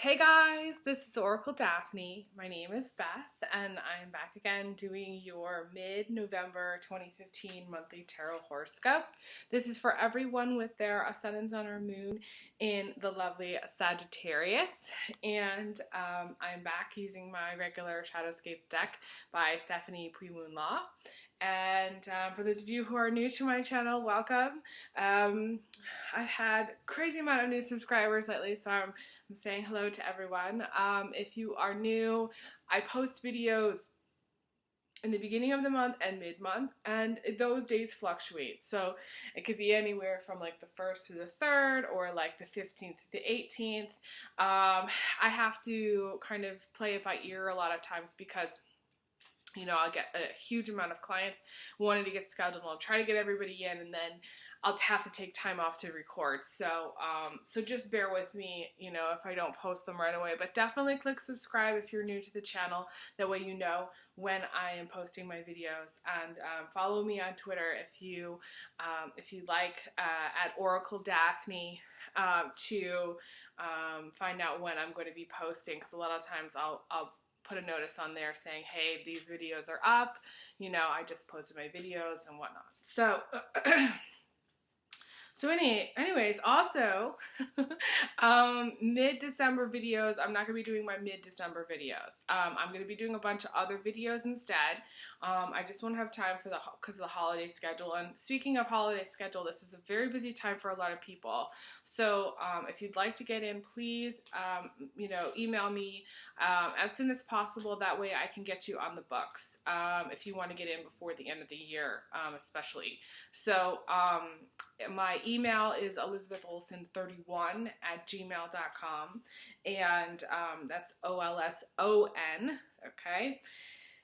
Hey guys, this is Oracle Daphne. My name is Beth, and I'm back again doing your mid-November 2015 monthly tarot horoscopes. This is for everyone with their ascendant, sun, or moon in the lovely Sagittarius. And I'm back using my regular Shadowscapes deck by Stephanie Pre-Moon Law. And for those of you who are new to my channel, welcome. I've had crazy amount of new subscribers lately, so I'm saying hello to everyone. If you are new, I post videos in the beginning of the month and mid-month, and those days fluctuate. So it could be anywhere from like the 1st to the 3rd, or like the 15th to the 18th. I have to kind of play it by ear a lot of times because I'll get a huge amount of clients wanting to get scheduled. I'll try to get everybody in, and then I'll have to take time off to record. So just bear with me, if I don't post them right away. But definitely click subscribe if you're new to the channel. That way you know when I am posting my videos. And follow me on Twitter if you like, at Oracle Daphne, to find out when I'm going to be posting. Because a lot of times I'll put a notice on there saying, hey, these videos are up, I just posted my videos and whatnot. So anyways, also, mid-December videos, I'm not going to be doing my mid-December videos. I'm going to be doing a bunch of other videos instead. I just won't have time because of the holiday schedule. And speaking of holiday schedule, this is a very busy time for a lot of people. So if you'd like to get in, please, email me as soon as possible. That way I can get you on the books if you want to get in before the end of the year, especially. So my email is elizabetholson31@gmail.com, and that's OLSON, okay?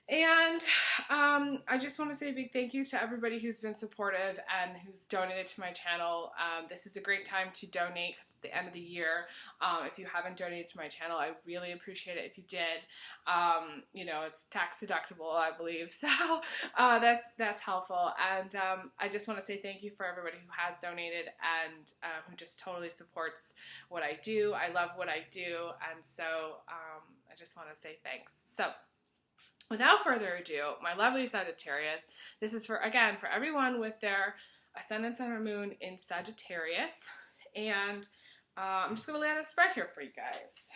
And I just want to say a big thank you to everybody who's been supportive and who's donated to my channel. This is a great time to donate because it's the end of the year. If you haven't donated to my channel, I really appreciate it if you did. It's tax deductible, I believe, so that's helpful. And I just want to say thank you for everybody who has donated and who just totally supports what I do. I love what I do, and so I just want to say thanks. So, without further ado, my lovely Sagittarius, this is for everyone with their ascendant, sun, or moon in Sagittarius. And I'm just going to lay out a spread here for you guys.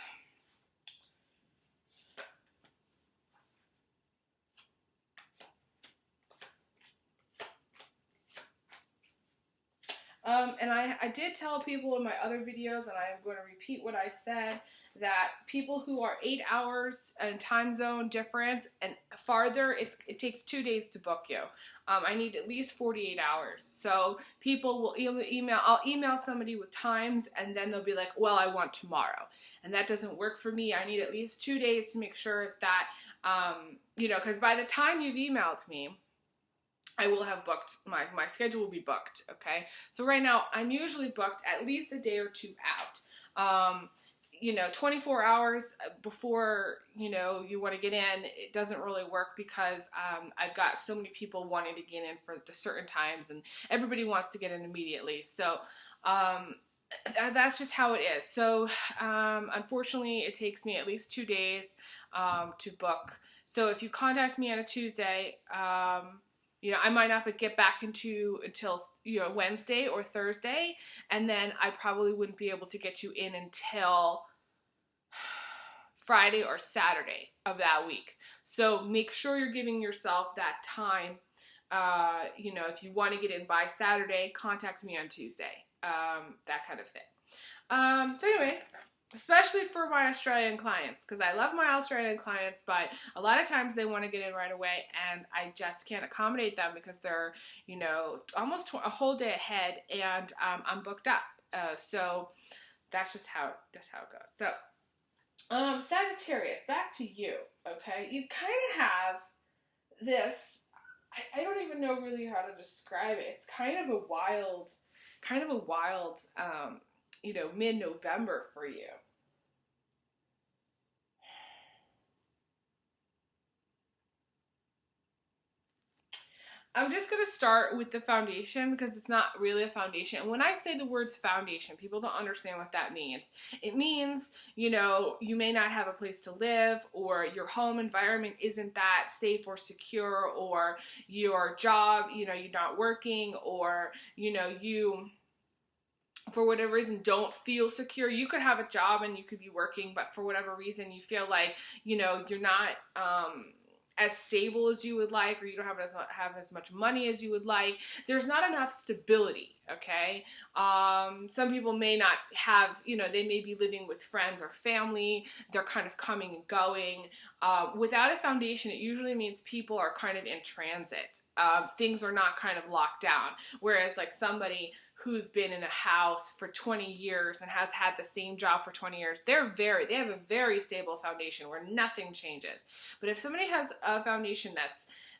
And I did tell people in my other videos, and I am going to repeat what I said, that people who are 8 hours in time zone difference and farther, it takes 2 days to book you. I need at least 48 hours. So people will I'll email somebody with times, and then they'll be like, well, I want tomorrow. And that doesn't work for me. I need at least 2 days to make sure that, because by the time you've emailed me, I will have booked, my schedule will be booked, okay? So right now, I'm usually booked at least a day or two out. 24 hours before, you want to get in, it doesn't really work because I've got so many people wanting to get in for the certain times, and everybody wants to get in immediately. So that's just how it is. So unfortunately, it takes me at least 2 days to book. So if you contact me on a Tuesday, I might not get back until Wednesday or Thursday, and then I probably wouldn't be able to get you in until Friday or Saturday of that week. So make sure you're giving yourself that time. If you want to get in by Saturday, contact me on Tuesday. That kind of thing. So anyways, especially for my Australian clients, because I love my Australian clients, but a lot of times they want to get in right away, and I just can't accommodate them because they're, almost a whole day ahead, and I'm booked up. So that's just how it goes. So Sagittarius, back to you. Okay, you kind of have this. I don't even know really how to describe it. It's kind of a wild, mid-November for you. I'm just going to start with the foundation because it's not really a foundation. And when I say the words foundation, people don't understand what that means. It means, you know, you may not have a place to live, or your home environment isn't that safe or secure, or your job, you know, you're not working, or, you know, you for whatever reason don't feel secure. You could have a job and you could be working, but for whatever reason you feel like, you know, you're not as stable as you would like, or you don't have as much money as you would like. There's not enough stability, okay? Some people may not have, you know, they may be living with friends or family. They're kind of coming and going. Without a foundation, it usually means people are kind of in transit. Things are not kind of locked down. Whereas like somebody who's been in a house for 20 years and has had the same job for 20 years, they have a very stable foundation where nothing changes. But if somebody has a foundation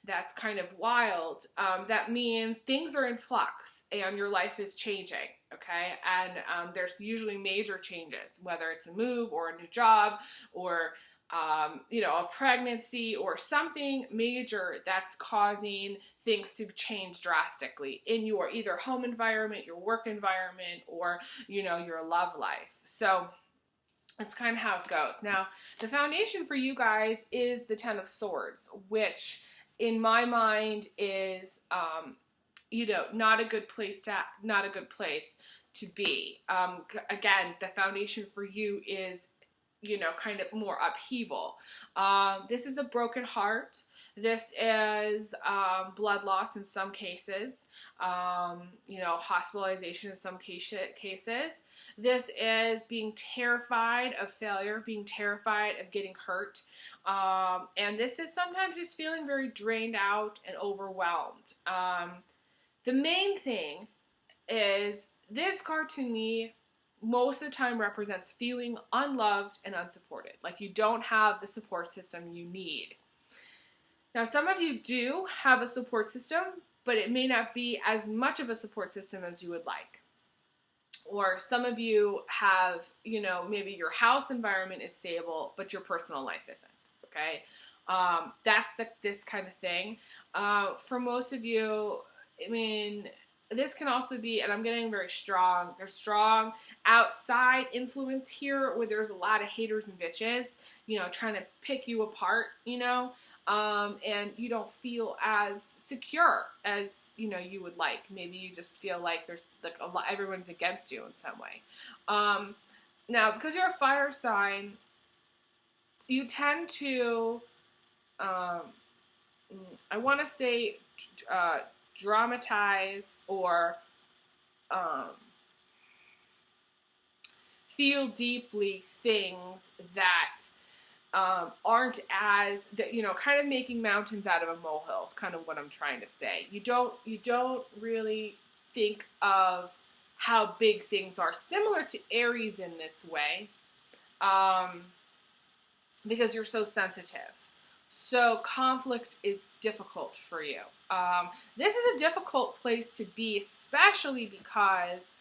that's kind of wild, that means things are in flux and your life is changing, okay? And there's usually major changes, whether it's a move or a new job, or you know, a pregnancy or something major that's causing things to change drastically in your either home environment, your work environment, or, you know, your love life. So that's kind of how it goes. Now, the foundation for you guys is the Ten of Swords, which in my mind is, you know, not a good place to be. Again, the foundation for you is, you know, kind of more upheaval. This is a broken heart. This is blood loss in some cases, you know, hospitalization in some cases. This is being terrified of failure, being terrified of getting hurt. And this is sometimes just feeling very drained out and overwhelmed. The main thing is this card to me most of the time represents feeling unloved and unsupported. Like you don't have the support system you need. Now, some of you do have a support system, but it may not be as much of a support system as you would like. Or some of you have, you know, maybe your house environment is stable, but your personal life isn't, okay? That's this kind of thing. For most of you, I mean, this can also be, and I'm getting very strong, there's strong outside influence here where there's a lot of haters and bitches, you know, trying to pick you apart, you know, and you don't feel as secure as, you know, you would like. Maybe you just feel like there's like a lot, everyone's against you in some way. Now, because you're a fire sign, you tend to, I want to say, dramatize or feel deeply things that aren't as, you know, kind of making mountains out of a molehill is kind of what I'm trying to say. You don't really think of how big things are, similar to Aries in this way, because you're so sensitive. So conflict is difficult for you. This is a difficult place to be, especially because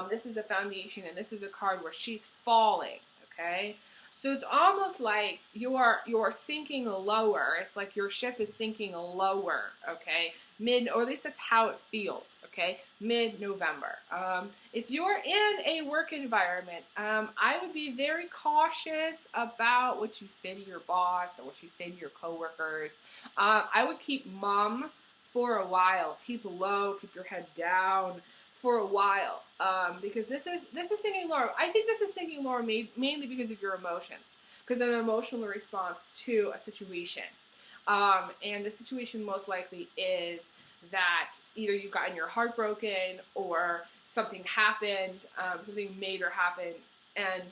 this is a foundation and this is a card where she's falling, okay? So it's almost like you're sinking lower. It's like your ship is sinking lower, okay? Or at least that's how it feels, okay? Mid-November. If you're in a work environment, I would be very cautious about what you say to your boss or what you say to your coworkers. I would keep mum for a while. Keep low, keep your head down for a while, because this is sinking lower. I think this is sinking lower mainly because of your emotions, because of an emotional response to a situation. And the situation most likely is that either you've gotten your heart broken or something happened, something major happened, and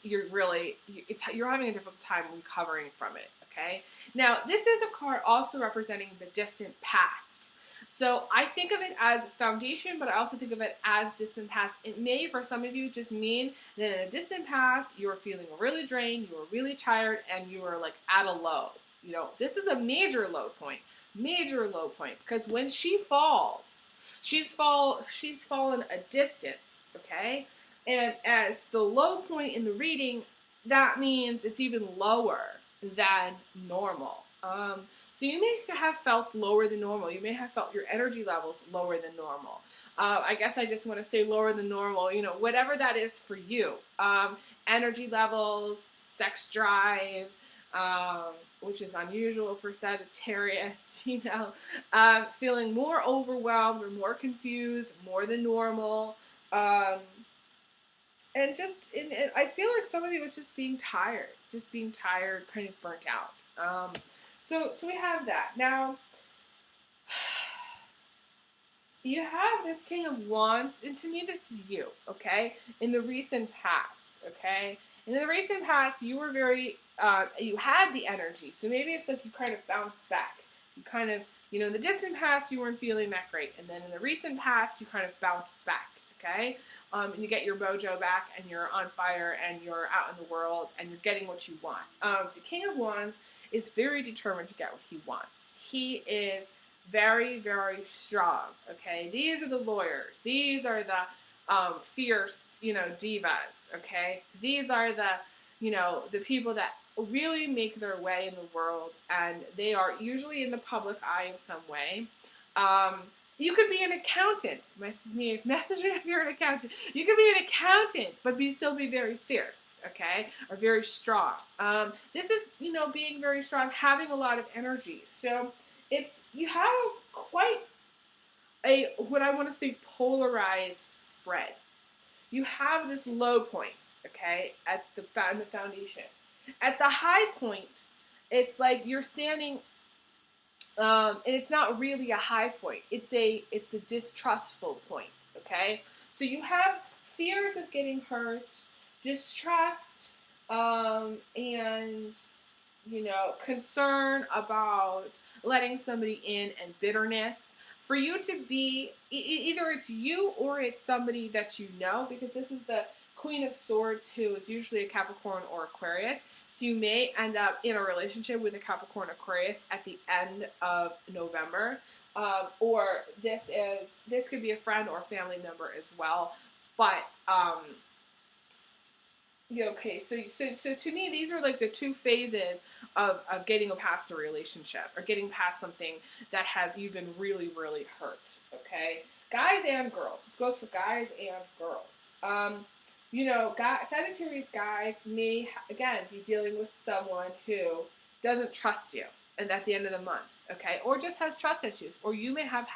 you're having a difficult time recovering from it, okay? Now, this is a card also representing the distant past. So I think of it as foundation, but I also think of it as distant past. It may, for some of you, just mean that in a distant past, you were feeling really drained, you were really tired, and you were like at a low. You know, this is a major low point, because when she falls, she's fallen a distance, okay? And as the low point in the reading, that means it's even lower than normal. So you may have felt lower than normal. You may have felt your energy levels lower than normal. I guess I just want to say lower than normal, you know, whatever that is for you. Energy levels, sex drive, which is unusual for Sagittarius, you know, feeling more overwhelmed or more confused, more than normal. And I feel like some of you is just being tired, kind of burnt out. So we have that. Now, you have this King of Wands, and to me, this is you, okay? In the recent past, okay? And in the recent past, you were very, you had the energy, so maybe it's like you kind of bounced back. You kind of, you know, in the distant past, you weren't feeling that great, and then in the recent past, you kind of bounced back, okay? And you get your mojo back, and you're on fire, and you're out in the world, and you're getting what you want. The King of Wands is very determined to get what he wants. He is very, very strong, okay? These are the lawyers. These are the fierce, you know, divas, okay? These are the, you know, the people that really make their way in the world, and they are usually in the public eye in some way. You could be an accountant. Message me if you're an accountant. You could be an accountant, but still be very fierce, okay? Or very strong. This is, you know, being very strong, having a lot of energy. So you have quite a, what I want to say, polarized spread. You have this low point, okay, in the foundation. At the high point, it's like you're standing, and it's not really a high point. It's a distrustful point, okay? So you have fears of getting hurt, distrust, and, you know, concern about letting somebody in, and bitterness. For you to be, either it's you or it's somebody that you know, because this is the Queen of Swords, who is usually a Capricorn or Aquarius. So you may end up in a relationship with a Capricorn Aquarius at the end of November. Or this could be a friend or a family member as well. But, okay, so to me, these are like the two phases of getting past a relationship, or getting past something that you've been really, really hurt, okay? Guys and girls. This goes for guys and girls. You know, Sagittarius guys may, again, be dealing with someone who doesn't trust you and at the end of the month, okay? Or just has trust issues. Or you may have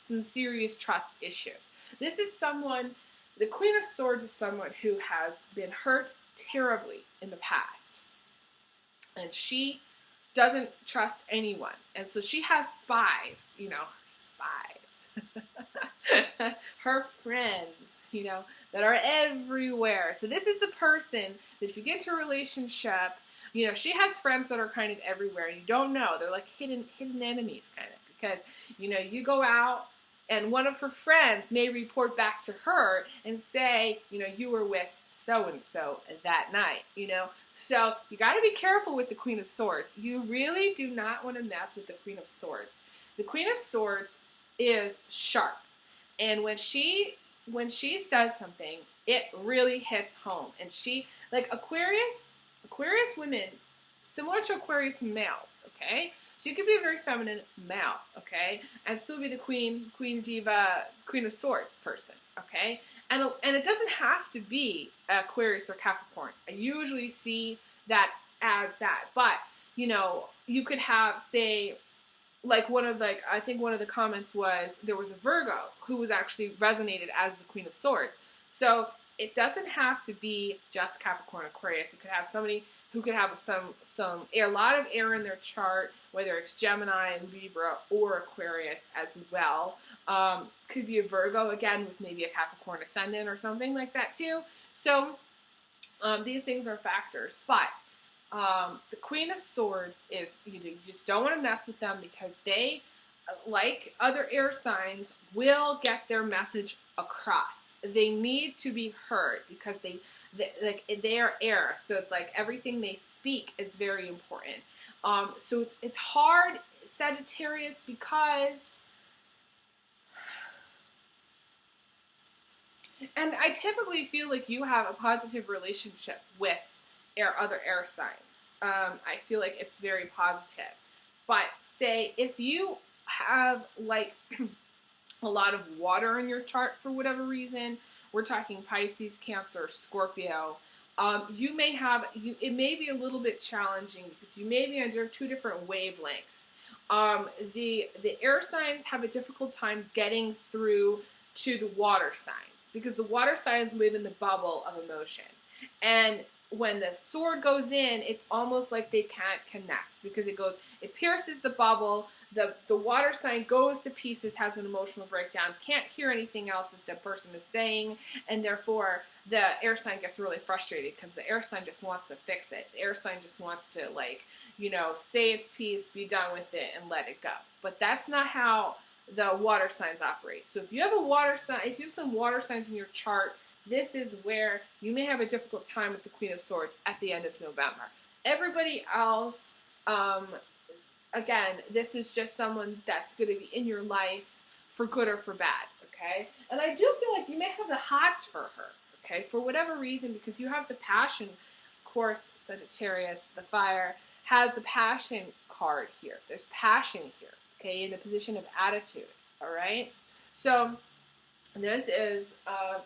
some serious trust issues. This is someone, the Queen of Swords is someone who has been hurt terribly in the past. And she doesn't trust anyone. And so she has spies, you know, her friends, you know, that are everywhere. So this is the person that if you get into a relationship, you know, she has friends that are kind of everywhere, and you don't know. They're like hidden enemies, kind of, because, you know, you go out and one of her friends may report back to her and say, you know, you were with so-and-so that night, you know. So you got to be careful with the Queen of Swords. You really do not want to mess with the Queen of Swords. The Queen of Swords is sharp. And when she says something, it really hits home. And she, like Aquarius women, similar to Aquarius males, okay? So you could be a very feminine male, okay? And still be the queen diva, Queen of Swords person, okay? And it doesn't have to be Aquarius or Capricorn. I usually see that as that. But, you know, you could have, say, I think one of the comments was there was a Virgo who was actually resonated as the Queen of Swords. So it doesn't have to be just Capricorn Aquarius. It could have somebody who could have a lot of air in their chart, whether it's Gemini, Libra, or Aquarius as well. Could be a Virgo, again, with maybe a Capricorn ascendant or something like that too. So these things are factors. But the Queen of Swords is, you just don't want to mess with them, because they, like other air signs, will get their message across. They need to be heard because they are air, so it's like everything they speak is very important. So it's hard, Sagittarius, because, and I typically feel like you have a positive relationship with other air signs. I feel like it's very positive. But say if you have like a lot of water in your chart for whatever reason, we're talking Pisces, Cancer, Scorpio, you may have, it may be a little bit challenging because you may be under two different wavelengths. The air signs have a difficult time getting through to the water signs because the water signs live in the bubble of emotion. And when the sword goes in, it's almost like they can't connect because it pierces the bubble. The water sign goes to pieces, has an emotional breakdown, can't hear anything else that the person is saying, and therefore the air sign gets really frustrated because the air sign just wants to fix it. The air sign just wants to, like, you know, say its piece, be done with it, and let it go. But that's not how the water signs operate. So if you have a water sign, if you have some water signs in your chart, this is where you may have a difficult time with the Queen of Swords at the end of November. Everybody else, again, this is just someone that's going to be in your life for good or for bad, okay? And I do feel like you may have the hots for her, okay, for whatever reason, because you have the passion. Of course, Sagittarius, the fire, has the passion card here. There's passion here, okay, in the position of attitude, all right? So this is,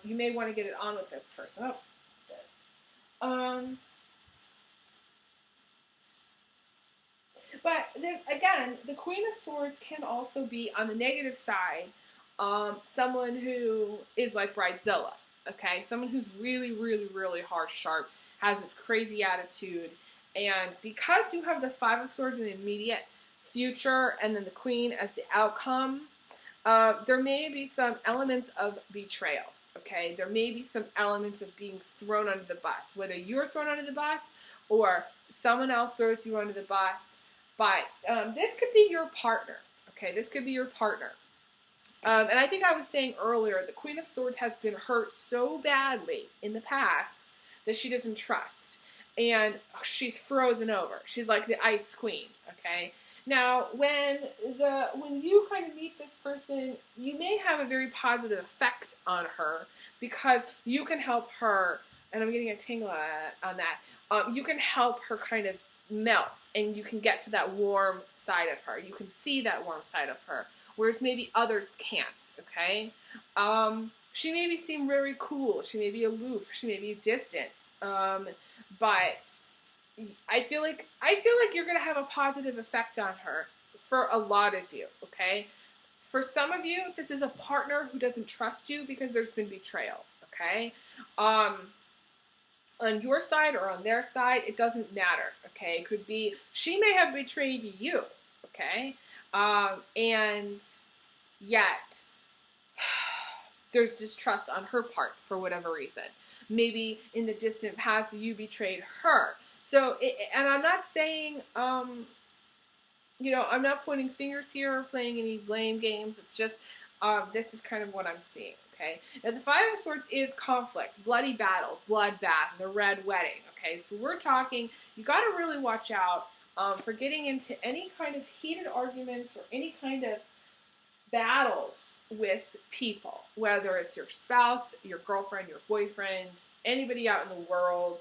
you may want to get it on with this person. But again, the Queen of Swords can also be, on the negative side, someone who is like Bridezilla, okay? Someone who's really, really, really harsh, sharp, has a crazy attitude. And because you have the Five of Swords in the immediate future and then the Queen as the outcome, there may be some elements of betrayal, okay? There may be some elements of being thrown under the bus, whether you're thrown under the bus or someone else throws you under the bus. But this could be your partner, okay? This could be your partner. And I think I was saying earlier, the Queen of Swords has been hurt so badly in the past that she doesn't trust. And she's frozen over. She's like the Ice Queen, okay? Now, when you kind of meet this person, you may have a very positive effect on her because you can help her, and I'm getting a tingle on that, you can help her kind of melt, and you can get to that warm side of her. You can see that warm side of her, whereas maybe others can't, okay? She may seem very cool. She may be aloof. She may be distant. But I feel like you're going to have a positive effect on her for a lot of you, okay? For some of you, this is a partner who doesn't trust you because there's been betrayal, okay? On your side or on their side, it doesn't matter, okay? It could be, she may have betrayed you, okay? And yet, there's distrust on her part for whatever reason. Maybe in the distant past, you betrayed her. So, and I'm not saying, you know, I'm not pointing fingers here or playing any blame games. It's just, this is kind of what I'm seeing, okay? Now, the Five of Swords is conflict, bloody battle, bloodbath, the red wedding, okay? So we're talking, you got to really watch out for getting into any kind of heated arguments or any kind of battles with people, whether it's your spouse, your girlfriend, your boyfriend, anybody out in the world.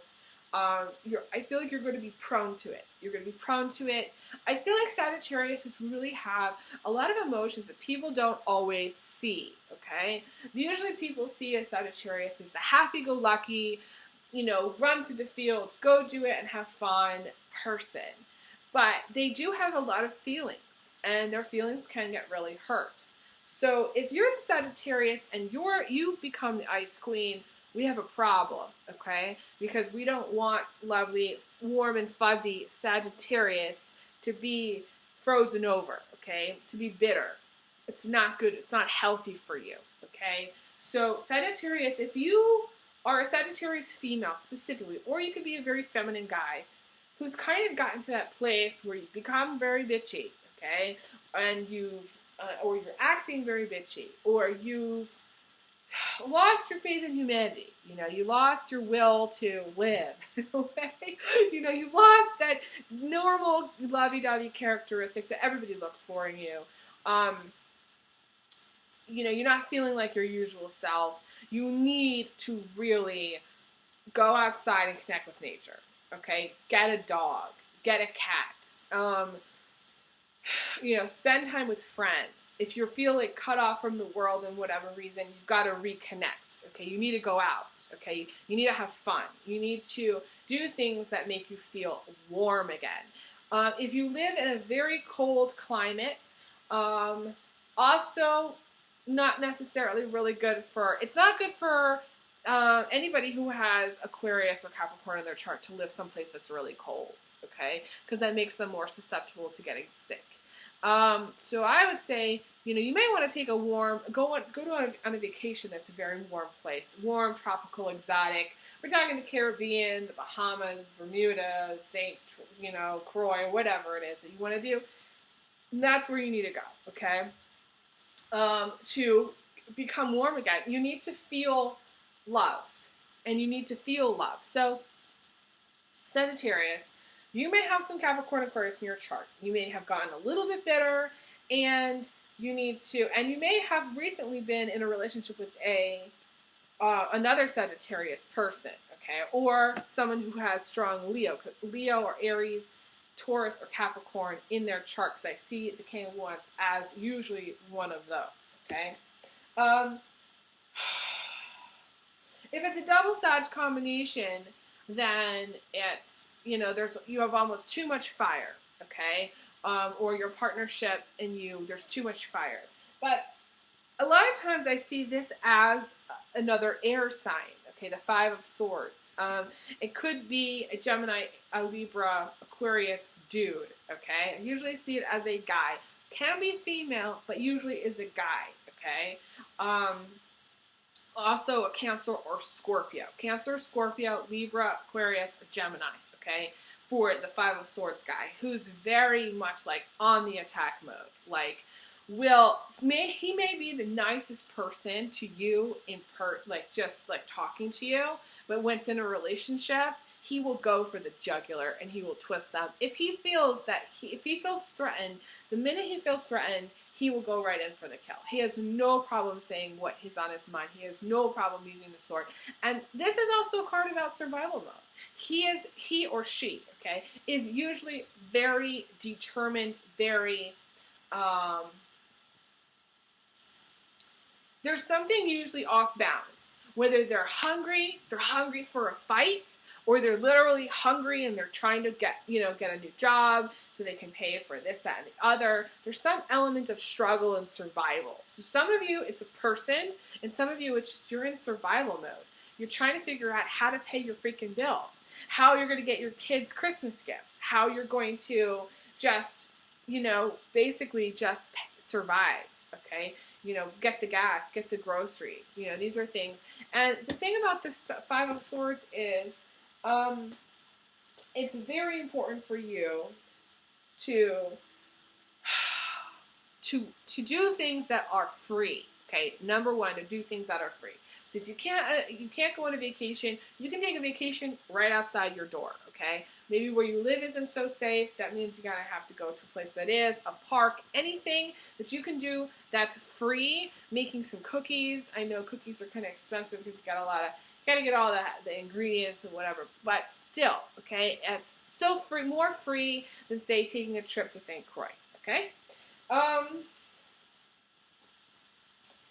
I feel like you're going to be prone to it. You're going to be prone to it. I feel like Sagittarius really have a lot of emotions that people don't always see, okay? Usually people see a Sagittarius as the happy-go-lucky, you know, run through the fields, go do it and have fun person. But they do have a lot of feelings, and their feelings can get really hurt. So if you're the Sagittarius and you've become the Ice Queen, we have a problem, okay? Because we don't want lovely, warm and fuzzy Sagittarius to be frozen over, okay? To be bitter. It's not good. It's not healthy for you, okay? So Sagittarius, if you are a Sagittarius female specifically, or you could be a very feminine guy who's kind of gotten to that place where you've become very bitchy, okay? And or you're acting very bitchy, or you've lost your faith in humanity. You know, you lost your will to live. Okay? You know, you've lost that normal lovey-dovey characteristic that everybody looks for in you. You know, you're not feeling like your usual self. You need to really go outside and connect with nature. Okay? Get a dog. Get a cat. spend time with friends. If you feel like cut off from the world in whatever reason, you've got to reconnect. Okay, you need to go out. Okay, you need to have fun. You need to do things that make you feel warm again. If you live in a very cold climate, also not necessarily really good for. It's not good for anybody who has Aquarius or Capricorn in their chart to live someplace that's really cold. Okay, because that makes them more susceptible to getting sick. So I would say, you may want to take go on a vacation that's a very warm place, warm, tropical, exotic. We're talking the Caribbean, the Bahamas, Bermuda, Croix, whatever it is that you want to do. That's where you need to go, okay? To become warm again, you need to feel loved, and you need to feel love. So, Sagittarius, you may have some Capricorn Aquarius in your chart. You may have gotten a little bit bitter, and you may have recently been in a relationship with another Sagittarius person, okay, or someone who has strong Leo or Aries, Taurus, or Capricorn in their chart, because I see the King of Wands as usually one of those, okay. If it's a double Sag combination, then it's you have almost too much fire, okay? Or your partnership and there's too much fire. But a lot of times I see this as another air sign, okay? The Five of Swords. It could be a Gemini, a Libra, Aquarius dude, okay? I usually see it as a guy. Can be female, but usually is a guy, okay? Also a Cancer or Scorpio. Cancer, Scorpio, Libra, Aquarius, or Gemini. Okay, for the Five of Swords guy, who's very much like on the attack mode. Like, he may be the nicest person to you just talking to you, but when it's in a relationship, he will go for the jugular and he will twist them. If he feels threatened, the minute he feels threatened, he will go right in for the kill. He has no problem saying what is on his mind. He has no problem using the sword. And this is also a card about survival mode. He or she, okay, is usually very determined, very, there's something usually off balance. Whether they're hungry for a fight, or they're literally hungry and they're trying to get a new job so they can pay for this, that, and the other. There's some element of struggle and survival. So some of you, it's a person, and some of you, it's just you're in survival mode. You're trying to figure out how to pay your freaking bills, how you're going to get your kids Christmas gifts, how you're going to just, basically just survive, okay? Get the gas, get the groceries. These are things. And the thing about this Five of Swords is, it's very important for you to do things that are free. Okay, number one, to do things that are free. So if you can't go on a vacation, you can take a vacation right outside your door. Okay, maybe where you live isn't so safe. That means you're gonna have to go to a place that is a park. Anything that you can do that's free. Making some cookies. I know cookies are kind of expensive because you gotta get all the ingredients and whatever. But still, okay, it's still free, more free than say taking a trip to St. Croix. Okay.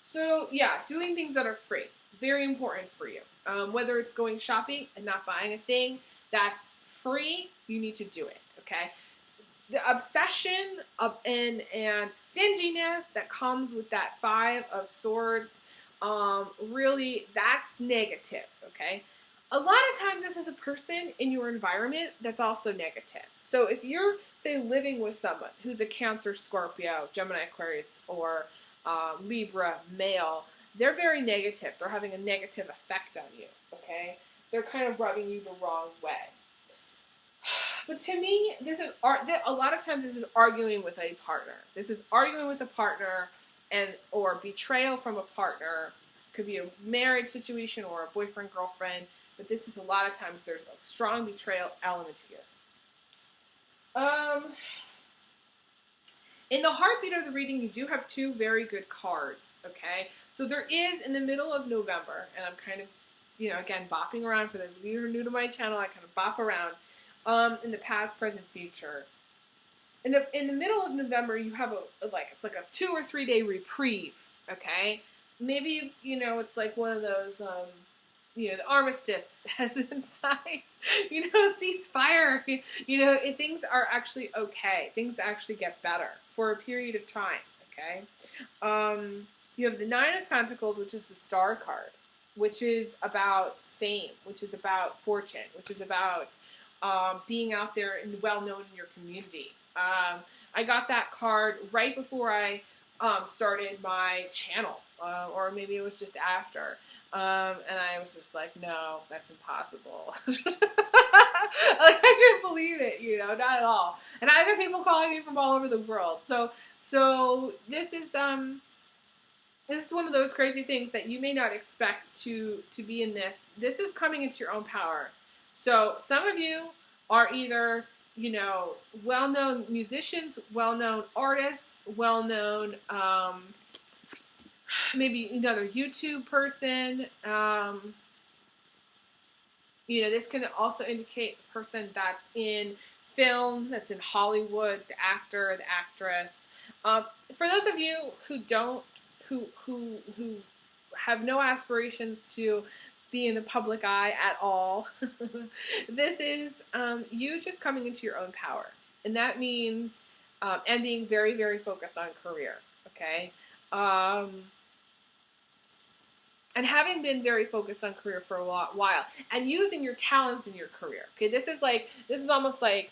So yeah, doing things that are free, very important for you. Whether it's going shopping and not buying a thing that's free, you need to do it, okay? The obsession and stinginess that comes with that Five of Swords, really, that's negative, okay? A lot of times this is a person in your environment that's also negative. So if you're, say, living with someone who's a Cancer, Scorpio, Gemini, Aquarius, or Libra, male, they're very negative. They're having a negative effect on you, okay? They're kind of rubbing you the wrong way. But to me, a lot of times this is arguing with a partner. This is arguing with a partner or betrayal from a partner. Could be a marriage situation or a boyfriend, girlfriend. But this is a lot of times there's a strong betrayal element here. In the heartbeat of the reading, you do have two very good cards, okay? So there is, in the middle of November, and I'm kind of, again, bopping around. For those of you who are new to my channel, I kind of bop around, in the past, present, future. in the middle of November, you have it's like a 2 or 3 day reprieve. Okay, maybe it's like one of those. The armistice has been signed. Ceasefire. Things are actually okay. Things actually get better for a period of time. Okay. You have the Nine of Pentacles, which is the Star card, which is about fame, which is about fortune, which is about being out there and well known in your community. I got that card right before I started my channel, or maybe it was just after. And I was just like, no, that's impossible. I couldn't believe it, not at all. And I got people calling me from all over the world. So this is one of those crazy things that you may not expect to be in this. This is coming into your own power. So some of you are either, well-known musicians, well-known artists, well-known, maybe another YouTube person. This can also indicate a person that's in film, that's in Hollywood, the actor, the actress. For those of you who have no aspirations to be in the public eye at all, this is you just coming into your own power. And that means, and being very, very focused on career, okay? And having been very focused on career for a while, and using your talents in your career. Okay, this is almost like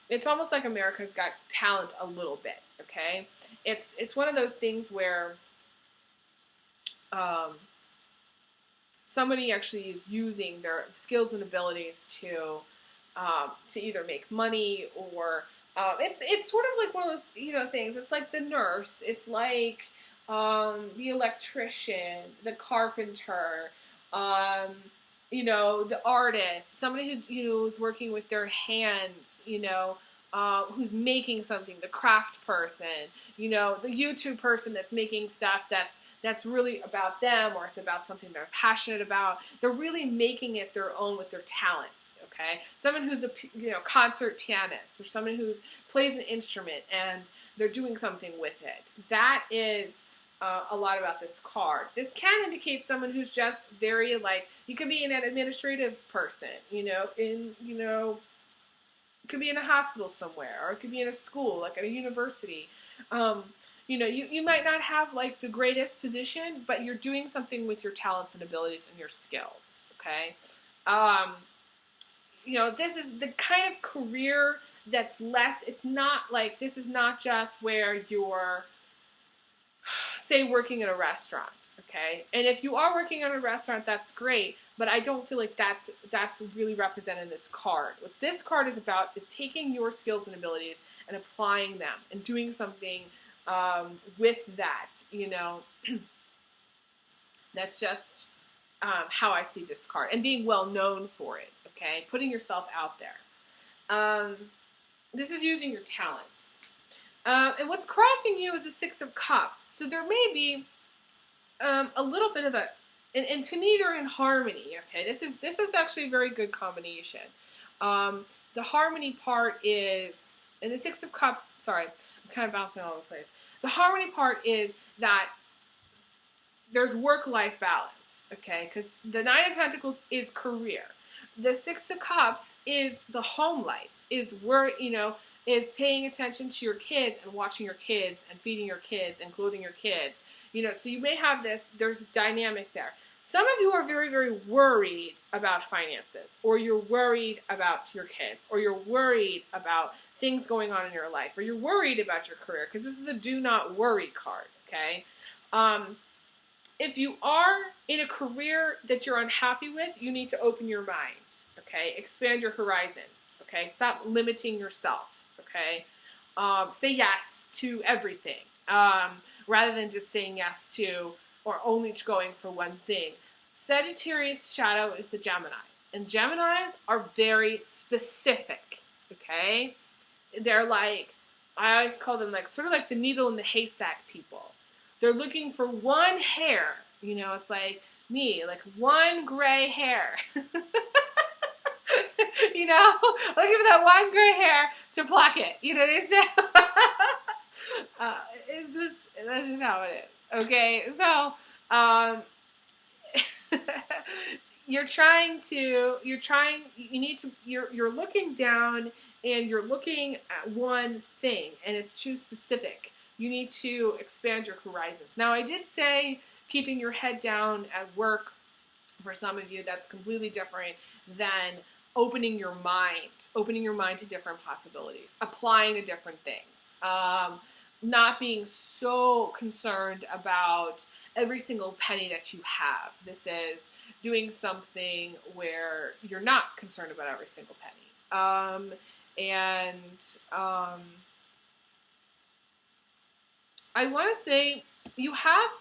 it's almost like America's Got Talent a little bit. Okay, it's one of those things where somebody actually is using their skills and abilities to either make money or it's sort of like one of those things. It's like the nurse. It's like the electrician, the carpenter, the artist, somebody who is working with their hands, who's making something, the craft person, the YouTube person that's making stuff that's really about them, or it's about something they're passionate about. They're really making it their own with their talents, okay? Someone who's a concert pianist, or someone who plays an instrument and they're doing something with it. That is a lot about this card. This can indicate someone who's just very you could be an administrative person, it could be in a hospital somewhere, or it could be in a school, like at a university. You might not have the greatest position, but you're doing something with your talents and abilities and your skills, okay? This is the kind of career that's less, it's not this is not just where you're, say, working in a restaurant, okay? And if you are working in a restaurant, that's great, but I don't feel like that's really represented in this card. What this card is about is taking your skills and abilities and applying them and doing something with that, That's just how I see this card, and being well known for it, okay? Putting yourself out there. This is using your talents. And what's crossing you is the Six of Cups. So there may be a little bit of and to me they're in harmony. Okay, this is actually a very good combination. The harmony part is, and the Six of Cups. Sorry, I'm kind of bouncing all over the place. The harmony part is that there's work-life balance. Okay, because the Nine of Pentacles is career. The Six of Cups is the home life. Is where is paying attention to your kids and watching your kids and feeding your kids and clothing your kids. So you may have there's a dynamic there. Some of you are very, very worried about finances, or you're worried about your kids, or you're worried about things going on in your life, or you're worried about your career, because this is the do not worry card, okay? If you are in a career that you're unhappy with, you need to open your mind, okay? Expand your horizons, okay? Stop limiting yourself. Okay, say yes to everything, rather than just saying yes to or only going for one thing. Sagittarius shadow is the Gemini, and Geminis are very specific. Okay, they're I always call them sort of like the needle in the haystack people. They're looking for one hair. It's like me, one gray hair. Looking for that one gray hair to pluck it. You know what I say? That's just how it is. Okay, so you're looking down and you're looking at one thing and it's too specific. You need to expand your horizons. Now, I did say keeping your head down at work. For some of you, that's completely different than opening your mind to different possibilities, applying to different things, not being so concerned about every single penny that you have. This is doing something where you're not concerned about every single penny. I want to say you have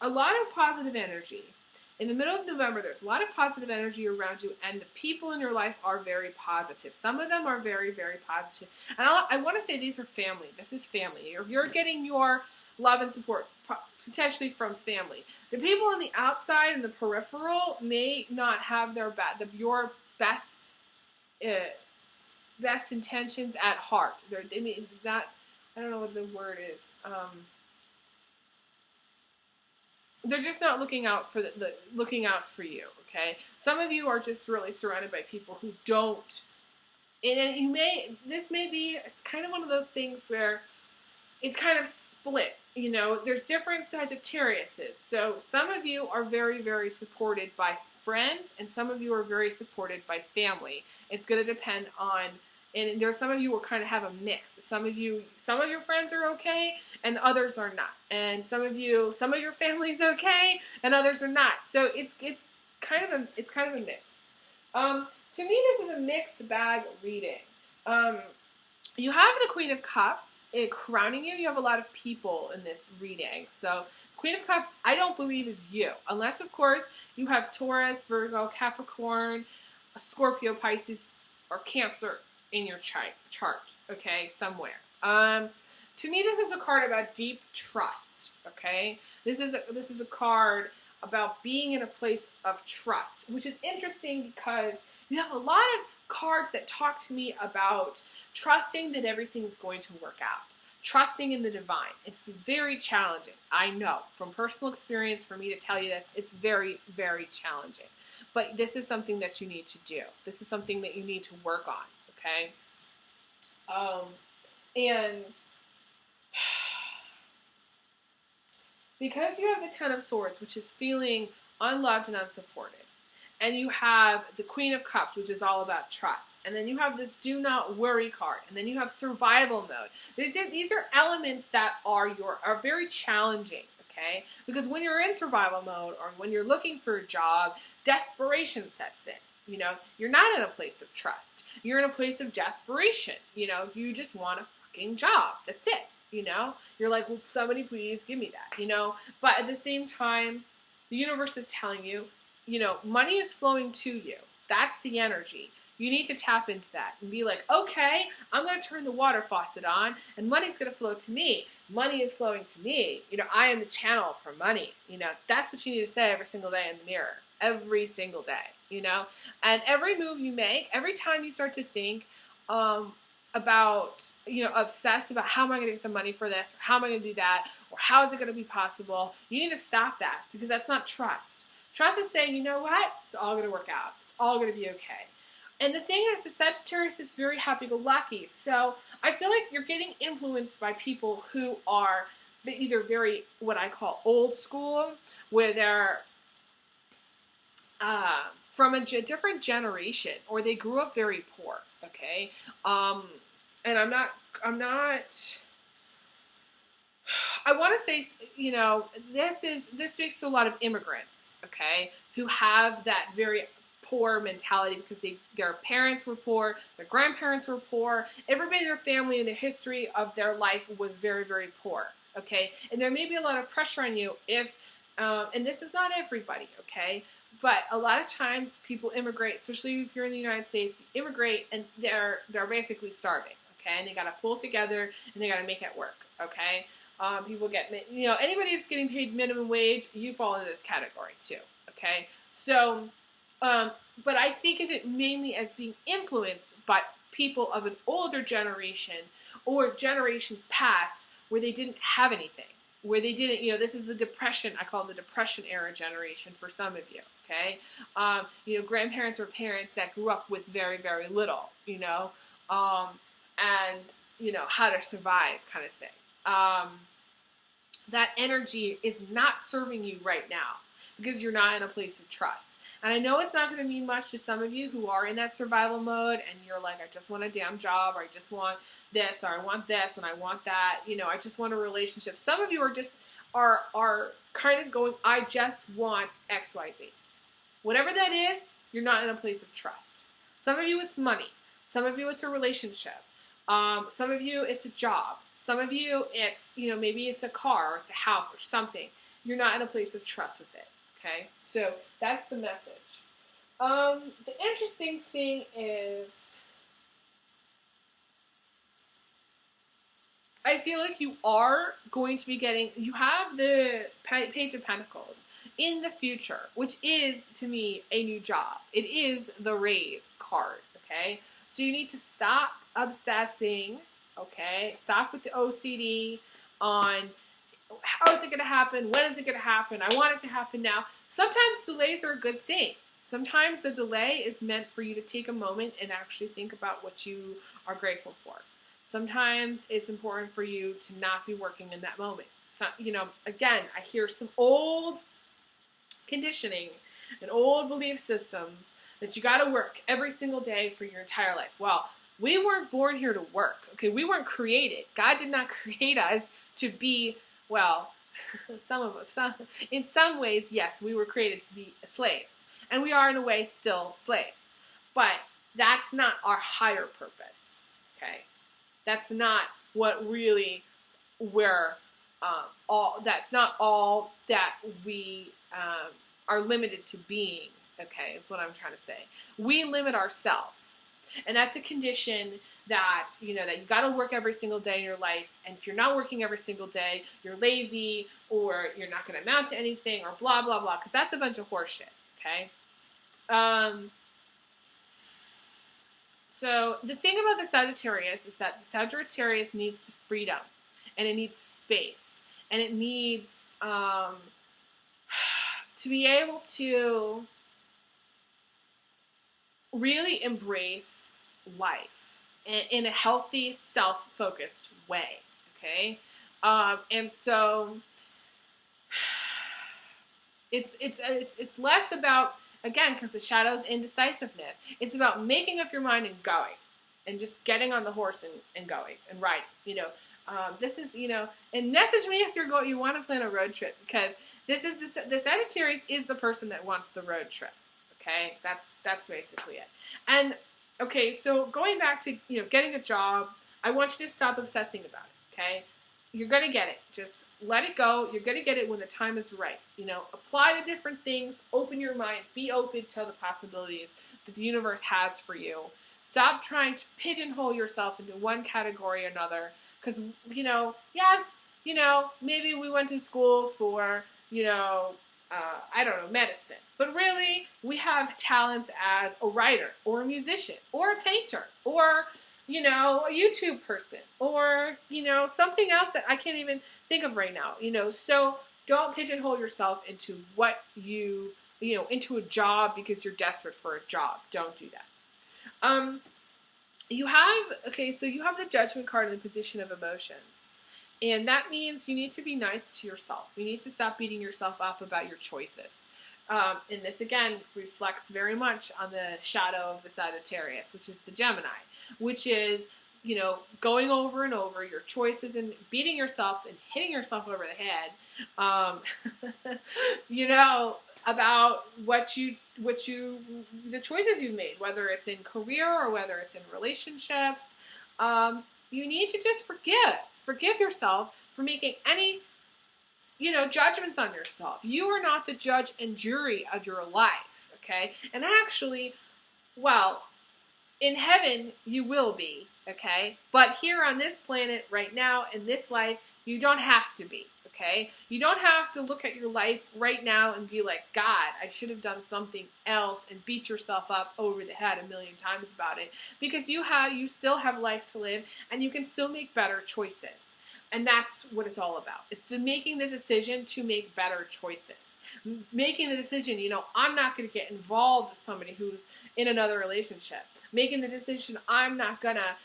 a lot of positive energy. In the middle of November, there's a lot of positive energy around you, and the people in your life are very positive. Some of them are very, very positive. And I want to say these are family. This is family. You're getting your love and support potentially from family. The people on the outside and the peripheral may not have your best intentions at heart. I don't know what the word is. They're just not looking out for looking out for you. Okay, some of you are just really surrounded by people who don't. And it's kind of one of those things where it's kind of split. You know, there's different Sagittariuses. So some of you are very, very supported by friends, and some of you are very supported by family. It's going to depend on. And there are some of you will kind of have a mix. Some of your friends are okay, and others are not. And some of your family's okay, and others are not. So it's kind of a mix. To me, this is a mixed bag reading. You have the Queen of Cups crowning you. You have a lot of people in this reading. So Queen of Cups, I don't believe is you, unless of course you have Taurus, Virgo, Capricorn, Scorpio, Pisces, or Cancer in your chart, okay, somewhere. To me, this is a card about deep trust, okay? This is a card about being in a place of trust, which is interesting because you have a lot of cards that talk to me about trusting that everything is going to work out, trusting in the divine. It's very challenging. I know from personal experience for me to tell you this, it's very, very challenging. But this is something that you need to do. This is something that you need to work on. Okay, and because you have the Ten of Swords, which is feeling unloved and unsupported, and you have the Queen of Cups, which is all about trust, and then you have this Do Not Worry card, and then you have Survival Mode. These are elements that are very challenging. Okay, because when you're in survival mode or when you're looking for a job, desperation sets in. You know, you're not in a place of trust. You're in a place of desperation. You know, you just want a fucking job. That's it. You know, you're like, well, somebody please give me that, you know, but at the same time, the universe is telling you, you know, money is flowing to you. That's the energy. You need to tap into that and be like, okay, I'm going to turn the water faucet on and money's going to flow to me. Money is flowing to me. You know, I am the channel for money. You know, that's what you need to say every single day in the mirror. Every single day, you know, and every move you make, every time you start to think about, you know, obsessed about how am I going to get the money for this, or how am I going to do that, or how is it going to be possible, you need to stop that because that's not trust. Trust is saying, you know what, it's all going to work out. It's all going to be okay. And the thing is, the Sagittarius is very happy-go-lucky, so I feel like you're getting influenced by people who are either very, what I call old school, where they're from a different generation, or they grew up very poor, okay? And I want to say, you know, this speaks to a lot of immigrants, okay, who have that very poor mentality because their parents were poor, their grandparents were poor, everybody in their family in the history of their life was very, very poor, okay? And there may be a lot of pressure on you if, and this is not everybody, okay? But a lot of times people immigrate, especially if you're in the United States, immigrate and they're basically starving, okay? And they got to pull together and they got to make it work, okay? People get, you know, anybody that's getting paid minimum wage, you fall into this category too, okay? So But I think of it mainly as being influenced by people of an older generation or generations past where they didn't have anything, where they didn't, this is the Depression, I call it the Depression era generation for some of you, okay? Grandparents or parents that grew up with very, very little, and, how to survive kind of thing. That energy is not serving you right now because you're not in a place of trust. And I know it's not going to mean much to some of you who are in that survival mode and you're like, I just want a damn job, or I just want this, or I want this, and I want that. I just want a relationship. Some of you are just, are kind of going, I just want X, Y, Z. Whatever that is, you're not in a place of trust. Some of you, it's money. Some of you, it's a relationship. Some of you, it's a job. Some of you, it's, maybe it's a car, or it's a house, or something. You're not in a place of trust with it. Okay, so that's the message. The interesting thing is, I feel like you are going to be getting, you have the Page of Pentacles in the future, which is, to me, a new job. It is the raise card, okay? So you need to stop obsessing, okay? Stop with the OCD on how is it going to happen? When is it going to happen? I want it to happen now. Sometimes delays are a good thing. Sometimes the delay is meant for you to take a moment and actually think about what you are grateful for. Sometimes it's important for you to not be working in that moment. So, again, I hear some old conditioning and old belief systems that you got to work every single day for your entire life. Well, we weren't born here to work. Okay, we weren't created. God did not create us to be, well, in some ways, yes, we were created to be slaves. And we are, in a way, still slaves. But that's not our higher purpose, okay? That's not what really that's not all that we are limited to being, okay, is what I'm trying to say. We limit ourselves. And that's a condition that, that you got to work every single day in your life. And if you're not working every single day, you're lazy, or you're not going to amount to anything, or blah, blah, blah, because that's a bunch of horseshit, okay? So the thing about the Sagittarius is that the Sagittarius needs freedom, and it needs space, and it needs to be able to really embrace life in a healthy, self-focused way, okay? And so it's less about, again, because the shadow's indecisiveness, it's about making up your mind and going, and just getting on the horse and going and riding. This is, and message me if you want to plan a road trip, because this is the Sagittarius is the person that wants the road trip. Okay, that's basically it. And okay, so going back to getting a job, I want you to stop obsessing about it. Okay, you're gonna get it. Just let it go. You're gonna get it when the time is right. Apply to different things. Open your mind. Be open to the possibilities that the universe has for you. Stop trying to pigeonhole yourself into one category or another. Because yes, maybe we went to school for I don't know, medicine. But really, we have talents as a writer, or a musician, or a painter, or, a YouTube person, or, something else that I can't even think of right now. So don't pigeonhole yourself into into a job because you're desperate for a job. Don't do that. You have the Judgment card in the position of emotions. And that means you need to be nice to yourself. You need to stop beating yourself up about your choices. And this, again, reflects very much on the shadow of the Sagittarius, which is the Gemini, which is, going over and over your choices and beating yourself and hitting yourself over the head, about the choices you've made, whether it's in career or whether it's in relationships. You need to just forgive yourself for making any, judgments on yourself. You are not the judge and jury of your life, okay? And actually, well, in heaven, you will be, okay? But here on this planet, right now, in this life, you don't have to be, okay? You don't have to look at your life right now and be like, God, I should have done something else, and beat yourself up over the head a million times about it, because you still have life to live, and you can still make better choices. And that's what it's all about. It's making the decision to make better choices. Making the decision, I'm not going to get involved with somebody who's in another relationship. Making the decision, I'm not going to,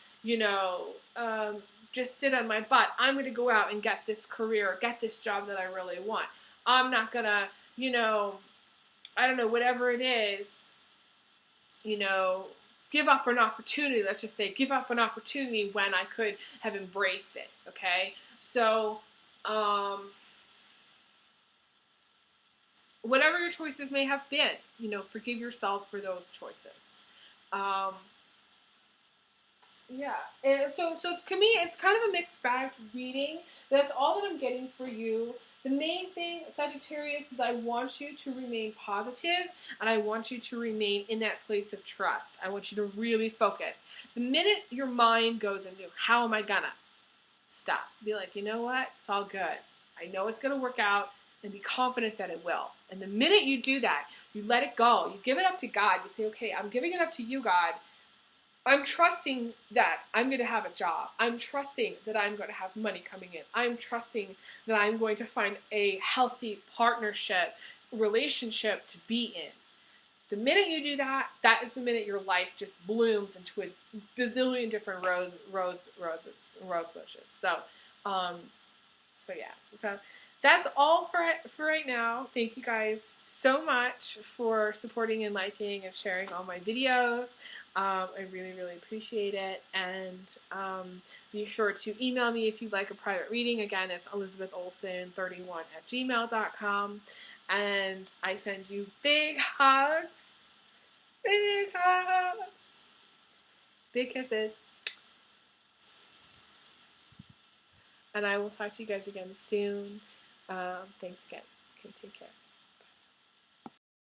just sit on my butt. I'm going to go out and get this career, get this job that I really want. I'm not going to, I don't know, whatever it is, give up an opportunity. Let's just say give up an opportunity when I could have embraced it. Okay. So, whatever your choices may have been, forgive yourself for those choices. Yeah. And so to me, it's kind of a mixed bag reading. That's all that I'm getting for you. The main thing, Sagittarius, is I want you to remain positive, and I want you to remain in that place of trust. I want you to really focus. The minute your mind goes into, how am I gonna? Stop. Be like, you know what? It's all good. I know it's going to work out, and be confident that it will. And the minute you do that, you let it go. You give it up to God. You say, okay, I'm giving it up to you, God. I'm trusting that I'm going to have a job. I'm trusting that I'm going to have money coming in. I'm trusting that I'm going to find a healthy partnership, relationship to be in. The minute you do that, that is the minute your life just blooms into a bazillion different rose bushes. So yeah. So that's all for right now. Thank you guys so much for supporting and liking and sharing all my videos. I really, really appreciate it. And be sure to email me if you'd like a private reading. Again, it's elizabetholson31@gmail.com. And I send you big hugs. Big hugs. Big kisses. And I will talk to you guys again soon. Thanks again. Okay, take care.